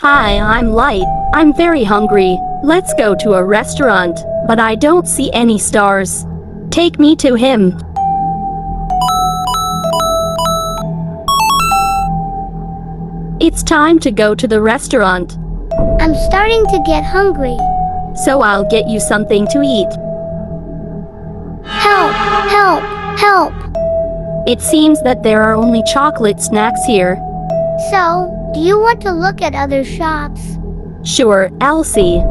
Hi, I'm Light. I'm very hungry. Let's go to a restaurant, but I don't see any stars. Take me to him. It's time to go to the restaurant, I'm starting to get hungry. so I'll get you something to eat. Help! Help! Help! It seems that there are only chocolate snacks here. So, do you want to look at other shops? Sure, I'll see.